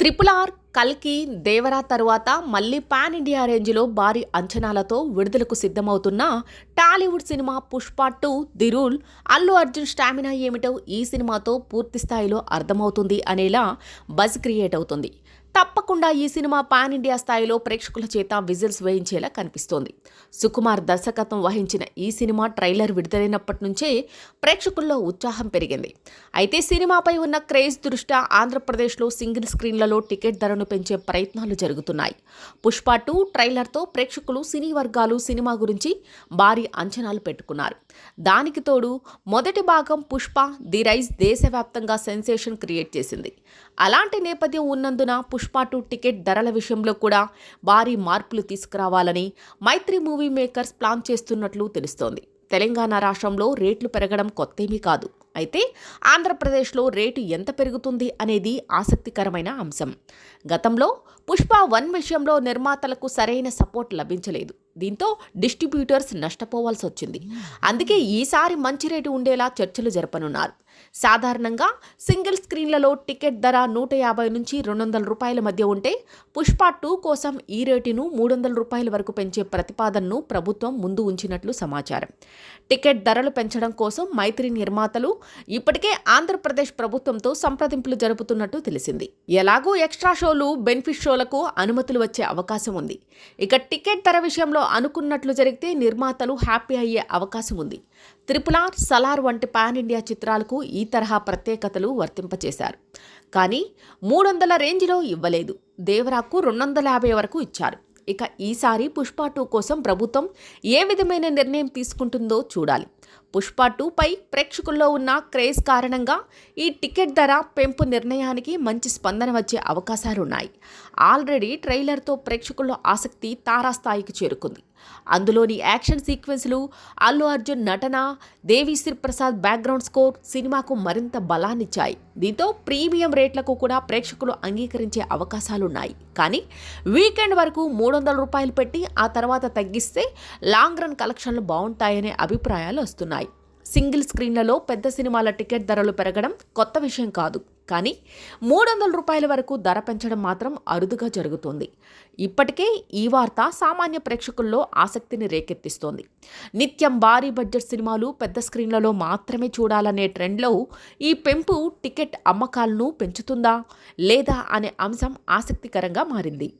RRR, కల్కి, దేవరా తరువాత మళ్ళీ పాన్ ఇండియా రేంజ్లో భారీ అంచనాలతో విడుదలకు సిద్ధమవుతున్న Tollywood cinema Pushpa 2 the rule. Allu Arjun stamina ఏమిటో ఈ సినిమాతో పూర్తి స్థాయిలో అర్థమవుతుంది అనేలా బజ్ క్రియేట్ అవుతుంది. తప్పకుండా ఈ సినిమా పాన్ ఇండియా స్థాయిలో ప్రేక్షకుల చేత విజిల్స్ వేయించేలా కనిపిస్తోంది. సుకుమార్ దర్శకత్వం వహించిన ఈ సినిమా ట్రైలర్ విడుదలైనప్పటి నుంచే ప్రేక్షకుల్లో ఉత్సాహం పెరిగింది. అయితే సినిమాపై ఉన్న క్రేజ్ దృష్ట్యా ఆంధ్రప్రదేశ్లో సింగిల్ స్క్రీన్లలో టికెట్ ధరను పెంచే ప్రయత్నాలు జరుగుతున్నాయి. పుష్ప 2 ట్రైలర్తో ప్రేక్షకులు సినీ వర్గాలు సినిమా గురించి భారీ అంచనాలు పెట్టుకున్నారు. దానికి తోడు మొదటి భాగం పుష్ప ది రైజ్ దేశవ్యాప్తంగా సెన్సేషన్ క్రియేట్ చేసింది. అలాంటి నేపథ్యం ఉన్నందున పుష్ప 2 టికెట్ ధరల విషయంలో కూడా భారీ మార్పులు తీసుకురావాలని మైత్రి మూవీ మేకర్స్ ప్లాన్ చేస్తున్నట్లు తెలుస్తోంది. తెలంగాణ రాష్ట్రంలో రేట్లు పెరగడం కొత్తేమీ కాదు. అయితే ఆంధ్రప్రదేశ్లో రేటు ఎంత పెరుగుతుంది అనేది ఆసక్తికరమైన అంశం. గతంలో పుష్ప 1 విషయంలో నిర్మాతలకు సరైన సపోర్ట్ లభించలేదు. దీంతో డిస్ట్రిబ్యూటర్స్ నష్టపోవాల్సి వచ్చింది. అందుకే ఈసారి మంచి రేటు ఉండేలా చర్చలు జరపనున్నారు. సాధారణంగా సింగిల్ స్క్రీన్లలో టికెట్ ధర 150 నుంచి 200 రూపాయల మధ్య ఉంటే పుష్ప 2 కోసం ఈ రేటును 300 రూపాయల వరకు పెంచే ప్రతిపాదనను ప్రభుత్వం ముందు ఉంచినట్లు సమాచారం. టికెట్ ధరలు పెంచడం కోసం మైత్రి నిర్మాతలు ఇప్పటికే ఆంధ్రప్రదేశ్ ప్రభుత్వంతో సంప్రదింపులు జరుపుతున్నట్టు తెలిసింది. ఎలాగూ ఎక్స్ట్రా షోలు, బెనిఫిట్ షోలకు అనుమతులు వచ్చే అవకాశం ఉంది. ఇక టికెట్ ధర విషయంలో అనుకున్నట్లు జరిగితే నిర్మాతలు హ్యాపీ అయ్యే అవకాశం ఉంది. RRR, సలార్ వంటి పాన్ ఇండియా చిత్రాలకు ఈ తరహా ప్రత్యేకతలు వర్తింపచేశారు. కానీ 300 రేంజ్లో ఇవ్వలేదు. దేవరాకు 250 వరకు ఇచ్చారు. ఇక ఈసారి పుష్ప 2 కోసం ప్రభుత్వం ఏ విధమైన నిర్ణయం తీసుకుంటుందో చూడాలి. పుష్ప 2 పై ప్రేక్షకుల్లో ఉన్న క్రేజ్ కారణంగా ఈ టికెట్ ధర పెంపు నిర్ణయానికి మంచి స్పందన వచ్చే అవకాశాలున్నాయి. ఆల్రెడీ ట్రైలర్తో ప్రేక్షకుల్లో ఆసక్తి తారాస్థాయికి చేరుకుంది. అందులోని యాక్షన్ సీక్వెన్స్లు, అల్లు అర్జున్ నటన, దేవిశ్రీ ప్రసాద్ బ్యాక్గ్రౌండ్ స్కోర్ సినిమాకు మరింత బలాన్నిచ్చాయి. దీంతో ప్రీమియం రేట్లకు కూడా ప్రేక్షకులు అంగీకరించే అవకాశాలున్నాయి. కానీ వీకెండ్ వరకు 300 రూపాయలు పెట్టి ఆ తర్వాత తగ్గిస్తే లాంగ్ రన్ కలెక్షన్లు బాగుంటాయనే అభిప్రాయాలు వస్తున్నాయి. సింగిల్ స్క్రీన్లలో పెద్ద సినిమాల టికెట్ ధరలు పెరగడం కొత్త విషయం కాదు. కానీ 300 రూపాయల వరకు ధర పెంచడం మాత్రం అరుదుగా జరుగుతోంది. ఇప్పటికే ఈ వార్త సామాన్య ప్రేక్షకుల్లో ఆసక్తిని రేకెత్తిస్తోంది. నిత్యం భారీ బడ్జెట్ సినిమాలు పెద్ద స్క్రీన్లలో మాత్రమే చూడాలనే ట్రెండ్లో ఈ పెంపు టికెట్ అమ్మకాలను పెంచుతుందా లేదా అనే అంశం ఆసక్తికరంగా మారింది.